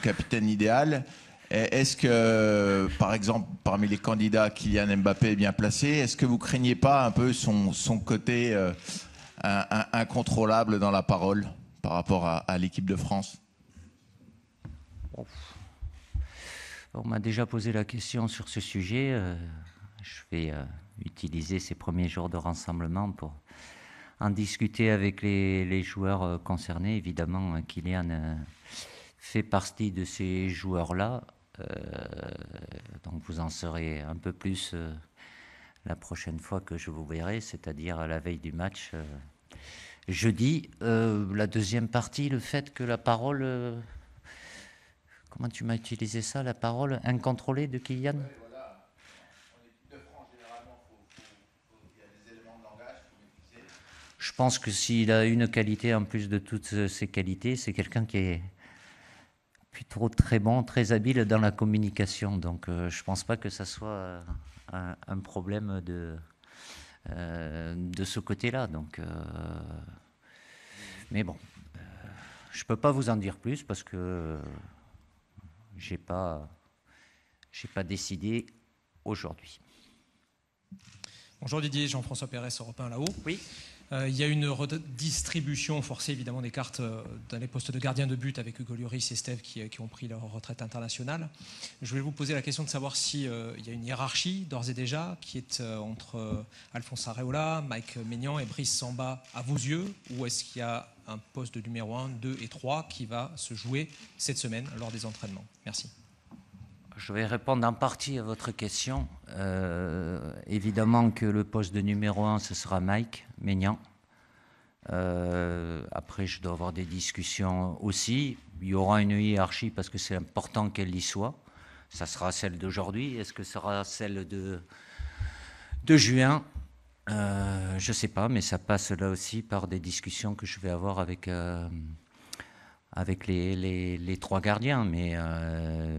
capitaine idéal. Est-ce que, par exemple, parmi les candidats, Kylian Mbappé est bien placé? Est-ce que vous craignez pas un peu son côté incontrôlable dans la parole par rapport à l'équipe de France? On m'a déjà posé la question sur ce sujet. Je vais utiliser ces premiers jours de rassemblement pour en discuter avec les joueurs concernés. Évidemment, Kylian fait partie de ces joueurs-là. Donc vous en saurez un peu plus la prochaine fois que je vous verrai, c'est-à-dire à la veille du match jeudi. La deuxième partie, le fait que la parole... comment tu m'as utilisé ça, la parole incontrôlée de Kylian? Oui, voilà. En équipe de France, généralement, il y a des éléments de langage qu'il faut maîtriser. Je pense que s'il a une qualité en plus de toutes ses qualités, c'est quelqu'un qui est plutôt très bon, très habile dans la communication. Donc je ne pense pas que ça soit un problème de ce côté-là. Donc, mais bon, je ne peux pas vous en dire plus parce que j'ai pas décidé aujourd'hui. Bonjour Didier, Jean-François Pérez, Europe 1 là-haut. Oui. Il y a une redistribution forcée évidemment des cartes dans les postes de gardien de but avec Hugo Lloris et Steve qui ont pris leur retraite internationale. Je voulais vous poser la question de savoir si il y a une hiérarchie d'ores et déjà qui est entre Alphonse Areola, Mike Maignan et Brice Samba à vos yeux, ou est-ce qu'il y a un poste de numéro 1, 2 et 3 qui va se jouer cette semaine lors des entraînements? Merci. Je vais répondre en partie à votre question. Évidemment que le poste de numéro 1, ce sera Mike Maignan. Après, je dois avoir des discussions aussi. Il y aura une hiérarchie parce que c'est important qu'elle y soit. Ça sera celle d'aujourd'hui. Est-ce que ce sera celle de juin? Je ne sais pas, mais ça passe là aussi par des discussions que je vais avoir avec les trois gardiens, mais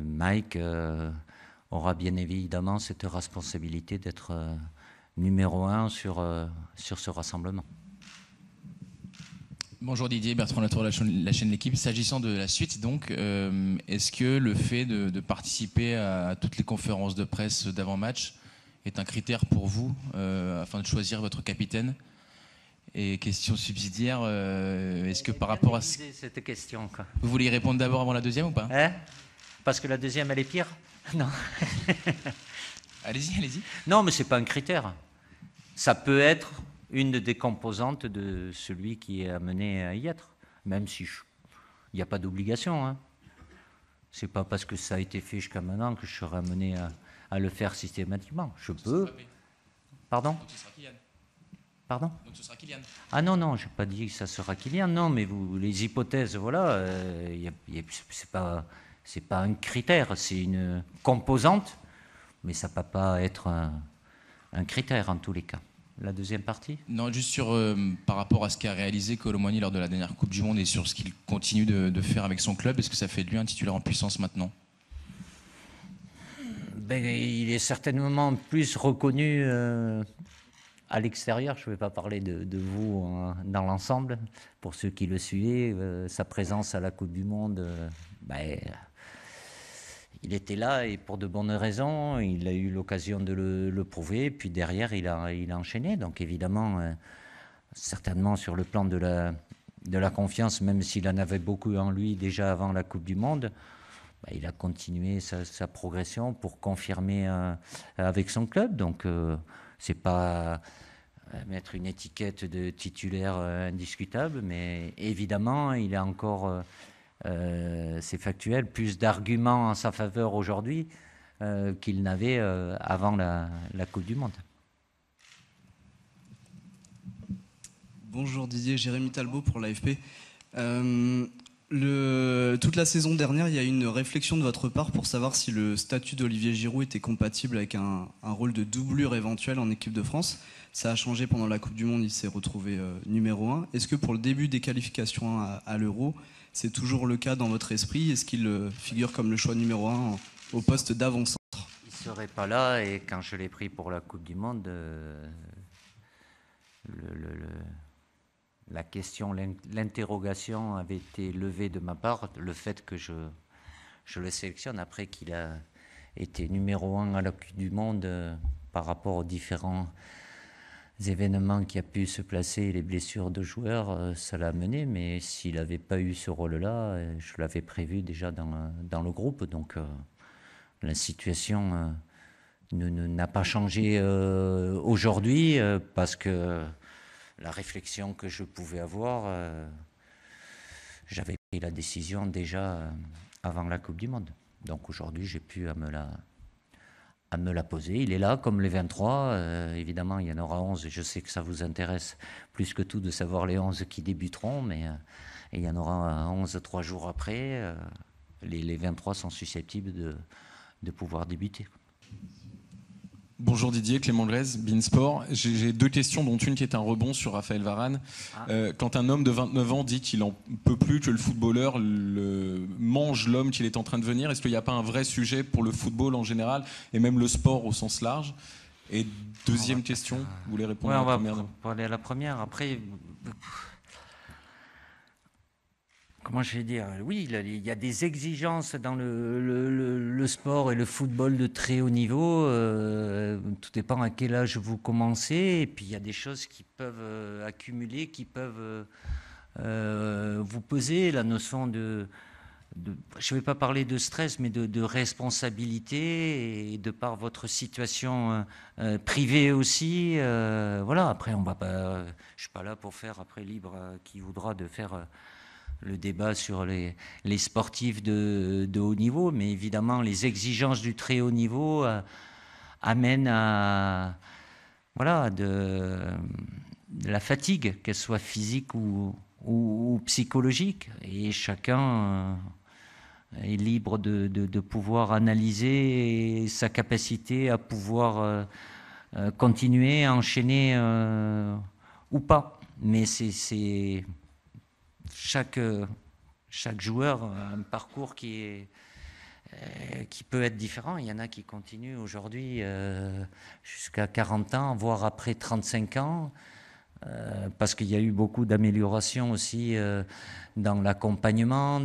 Mike aura bien évidemment cette responsabilité d'être numéro 1 sur ce rassemblement. Bonjour Didier, Bertrand Latour, la chaîne L'Équipe. S'agissant de la suite, donc, est-ce que le fait de participer à toutes les conférences de presse d'avant-match est un critère pour vous afin de choisir votre capitaine? Et question subsidiaire, est-ce que par rapport à cette question, quoi. Vous voulez y répondre d'abord avant la deuxième ou pas? Parce que la deuxième, elle est pire? Non. Allez-y, allez-y. Non, mais c'est pas un critère. Ça peut être une des composantes de celui qui est amené à y être, même si il n'y a pas d'obligation. Hein. C'est pas parce que ça a été fait jusqu'à maintenant que je serai amené à le faire systématiquement. Je peux. Pardon? Donc ce sera Kylian. Pardon? Donc ce sera Kylian. Ah non, non, je n'ai pas dit que ça sera Kylian, non, mais les hypothèses, voilà, c'est pas un critère, c'est une composante, mais ça ne peut pas être un critère en tous les cas. La deuxième partie? Non, juste sur par rapport à ce qu'a réalisé Kolo Muani lors de la dernière Coupe du Monde et sur ce qu'il continue de faire avec son club, est-ce que ça fait de lui un titulaire en puissance maintenant? Ben, il est certainement plus reconnu à l'extérieur. Je ne vais pas parler de vous dans l'ensemble. Pour ceux qui le suivaient, sa présence à la Coupe du Monde, il était là et pour de bonnes raisons. Il a eu l'occasion de le prouver. Puis derrière, il a enchaîné. Donc évidemment, certainement sur le plan de la confiance, même s'il en avait beaucoup en lui déjà avant la Coupe du Monde, il a continué sa progression pour confirmer avec son club. Donc c'est pas mettre une étiquette de titulaire indiscutable, mais évidemment, il a encore, c'est factuel, plus d'arguments en sa faveur aujourd'hui qu'il n'avait avant la Coupe du Monde. Bonjour Didier, Jérémy Talbot pour l'AFP. Toute la saison dernière, il y a eu une réflexion de votre part pour savoir si le statut d'Olivier Giroud était compatible avec un rôle de doublure éventuel en équipe de France. Ça a changé pendant la Coupe du Monde, il s'est retrouvé numéro 1. Est-ce que pour le début des qualifications à l'Euro, c'est toujours le cas dans votre esprit? Est-ce qu'il figure comme le choix numéro 1 au poste d'avant-centre? Il ne serait pas là et quand je l'ai pris pour la Coupe du Monde, la question, l'interrogation avait été levée de ma part, le fait que je je le sélectionne après qu'il a été numéro 1 à la Coupe du Monde par rapport aux différents événements qui a pu se placer, les blessures de joueurs, ça l'a mené. Mais s'il n'avait pas eu ce rôle-là, je l'avais prévu déjà dans le groupe. Donc la situation n'a pas changé aujourd'hui parce que la réflexion que je pouvais avoir, j'avais pris la décision déjà avant la Coupe du Monde. Donc aujourd'hui, j'ai pu à me la poser. Il est là, comme les 23. Évidemment, il y en aura 11. Je sais que ça vous intéresse plus que tout de savoir les 11 qui débuteront, mais il y en aura 11 3 jours après. Les 23 sont susceptibles de pouvoir débuter. Bonjour Didier, Clément Grèze, Beansport. J'ai 2 questions, dont une qui est un rebond sur Raphaël Varane. Quand un homme de 29 ans dit qu'il n'en peut plus que le footballeur mange l'homme qu'il est en train de devenir, est-ce qu'il n'y a pas un vrai sujet pour le football en général et même le sport au sens large? Et deuxième question, vous voulez répondre à la première? On va parler à la première. Après, comment je vais dire? Oui, il y a des exigences dans le sport et le football de très haut niveau. Tout dépend à quel âge vous commencez. Et puis, il y a des choses qui peuvent accumuler, qui peuvent vous peser. La notion je ne vais pas parler de stress, mais de responsabilité, et de par votre situation privée aussi. Voilà, après, je ne suis pas là pour faire, après, libre qui voudra de faire le débat sur les sportifs de haut niveau, mais évidemment, les exigences du très haut niveau amènent à de la fatigue, qu'elle soit physique ou psychologique. Et chacun est libre de pouvoir analyser sa capacité à pouvoir continuer, enchaîner ou pas. Mais c'est chaque joueur a un parcours qui peut être différent. Il y en a qui continuent aujourd'hui jusqu'à 40 ans, voire après 35 ans, parce qu'il y a eu beaucoup d'améliorations aussi dans l'accompagnement,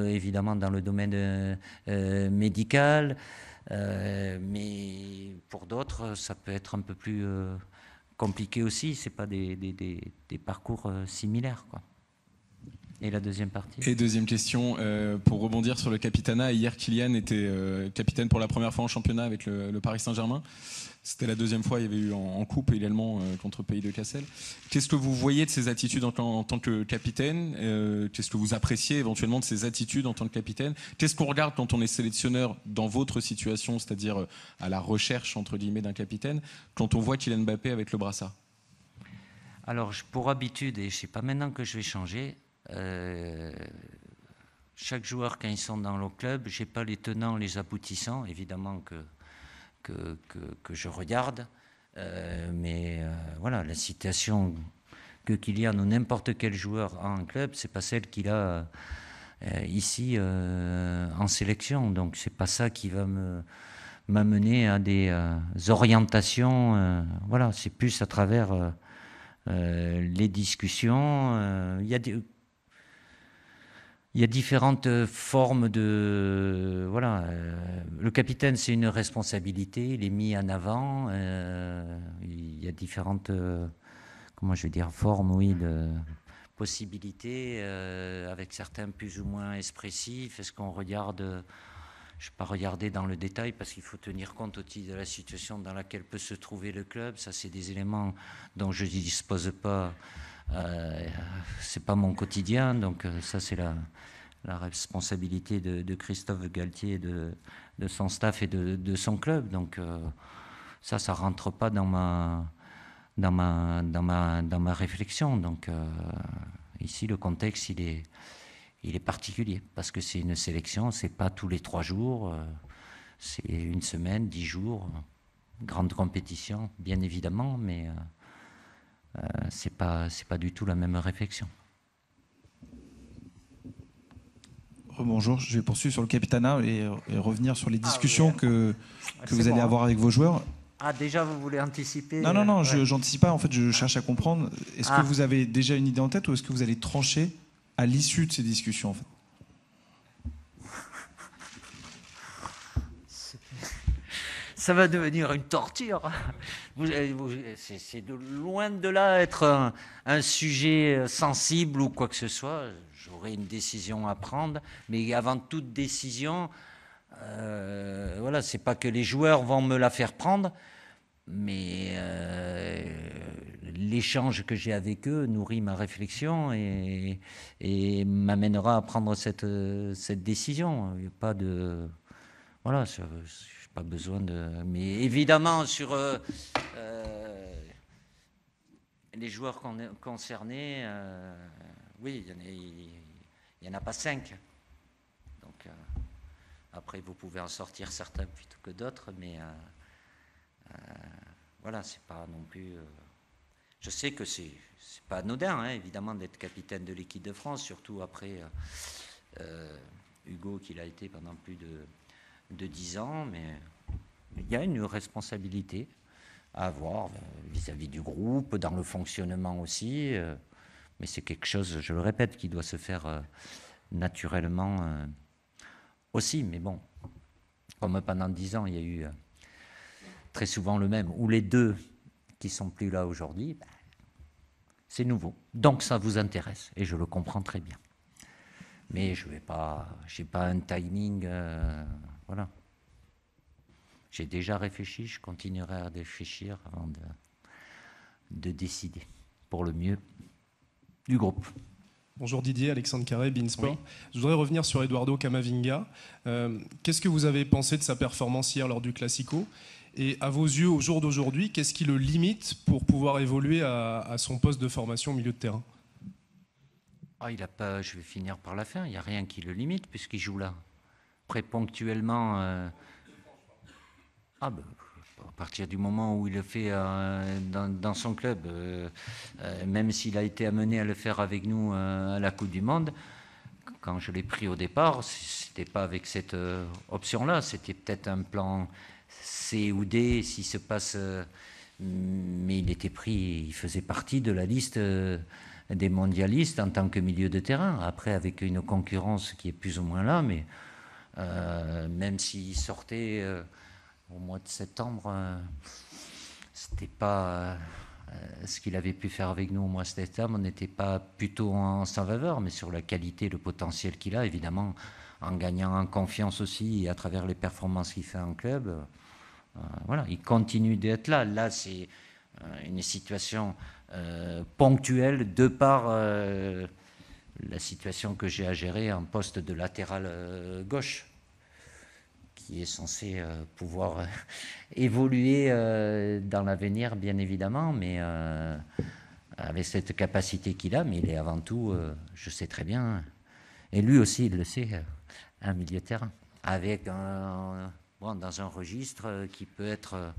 évidemment dans le domaine médical, mais pour d'autres, ça peut être un peu plus compliqué aussi. C'est pas des parcours similaires, quoi. Et la deuxième partie? Et deuxième question, pour rebondir sur le capitanat. Hier, Kylian était capitaine pour la première fois en championnat avec le Paris Saint-Germain. C'était la deuxième fois, il y avait eu en coupe également contre Pays de Cassel. Qu'est-ce que vous voyez de ses attitudes en tant que capitaine? Qu'est-ce que vous appréciez éventuellement de ses attitudes en tant que capitaine? Qu'est-ce qu'on regarde quand on est sélectionneur dans votre situation, c'est-à-dire à la recherche, entre guillemets, d'un capitaine, quand on voit Kylian Mbappé avec le brassard? Alors, pour habitude, et je ne sais pas maintenant que je vais changer, chaque joueur, quand ils sont dans le club, je n'ai pas les tenants, les aboutissants, évidemment que je regarde, mais voilà, la situation que Kylian ou n'importe quel joueur a en club, c'est pas celle qu'il a ici en sélection. Donc c'est pas ça qui va m'amener à des orientations. Voilà, c'est plus à travers les discussions. Il y a différentes formes de... Voilà, le capitaine, c'est une responsabilité, il est mis en avant. Il y a différentes, comment je vais dire, formes, oui, de possibilités, avec certains plus ou moins expressifs. Est-ce qu'on regarde... Je ne vais pas regarder dans le détail parce qu'il faut tenir compte aussi de la situation dans laquelle peut se trouver le club. Ça, c'est des éléments dont je ne dispose pas. C'est pas mon quotidien, donc ça c'est la responsabilité de Christophe Galtier, de son staff et de son club. Donc ça rentre pas dans ma réflexion. Donc ici le contexte il est particulier parce que c'est une sélection, c'est pas tous les 3 jours, c'est une semaine, 10 jours, grande compétition bien évidemment, mais c'est pas du tout la même réflexion. Bonjour, je vais poursuivre sur le capitanat et revenir sur les discussions que vous allez avoir avec vos joueurs. Ah, déjà vous voulez anticiper? Non, ouais. j'anticipe pas, en fait je cherche à comprendre. Est-ce que vous avez déjà une idée en tête ou est-ce que vous allez trancher à l'issue de ces discussions en fait? ça va devenir une torture. C'est de loin de là être un sujet sensible ou quoi que ce soit. J'aurai une décision à prendre, mais avant toute décision, voilà, c'est pas que les joueurs vont me la faire prendre, mais l'échange que j'ai avec eux nourrit ma réflexion et m'amènera à prendre cette décision. Il n'y a pas de... Voilà, je n'ai pas besoin de... Mais évidemment, sur les joueurs concernés, oui, il n'y en a pas 5. Donc, après, vous pouvez en sortir certains plutôt que d'autres, mais voilà, c'est pas non plus... je sais que c'est pas anodin, hein, évidemment, d'être capitaine de l'équipe de France, surtout après Hugo, qu'il a été pendant plus de 10 ans, mais il y a une responsabilité à avoir vis-à-vis du groupe, dans le fonctionnement aussi, mais c'est quelque chose, je le répète, qui doit se faire naturellement aussi, mais bon, comme pendant 10 ans, il y a eu très souvent le même, ou les deux qui sont plus là aujourd'hui, ben, c'est nouveau. Donc ça vous intéresse, et je le comprends très bien. Mais je n'ai pas un timing, voilà. J'ai déjà réfléchi, je continuerai à réfléchir avant de décider pour le mieux du groupe. Bonjour Didier, Alexandre Carré, Beansport. Oui. Je voudrais revenir sur Eduardo Camavinga. Qu'est-ce que vous avez pensé de sa performance hier lors du Classico? Et à vos yeux, au jour d'aujourd'hui, qu'est-ce qui le limite pour pouvoir évoluer à son poste de formation au milieu de terrain? Il a pas, je vais finir par la fin, il n'y a rien qui le limite puisqu'il joue là. Après, ponctuellement, à partir du moment où il le fait dans son club, même s'il a été amené à le faire avec nous à la Coupe du Monde, quand je l'ai pris au départ, c'était pas avec cette option-là, c'était peut-être un plan C ou D s'il se passe, mais il était pris, il faisait partie de la liste des mondialistes en tant que milieu de terrain. Après, avec une concurrence qui est plus ou moins là, mais même s'il sortait au mois de septembre, c'était pas ce qu'il avait pu faire avec nous au mois de septembre. On n'était pas plutôt en sa faveur, mais sur la qualité, le potentiel qu'il a, évidemment, en gagnant en confiance aussi et à travers les performances qu'il fait en club. Voilà, il continue d'être là. Là, c'est une situation ponctuelle de par la situation que j'ai à gérer en poste de latéral gauche, qui est censé pouvoir évoluer dans l'avenir, bien évidemment, mais avec cette capacité qu'il a, mais il est avant tout, je sais très bien, et lui aussi il le sait, un milieu de terrain, avec dans un registre qui peut être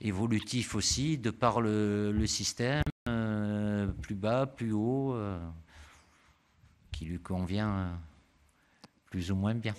évolutif aussi, de par le système, plus bas, plus haut, qui lui convient plus ou moins bien.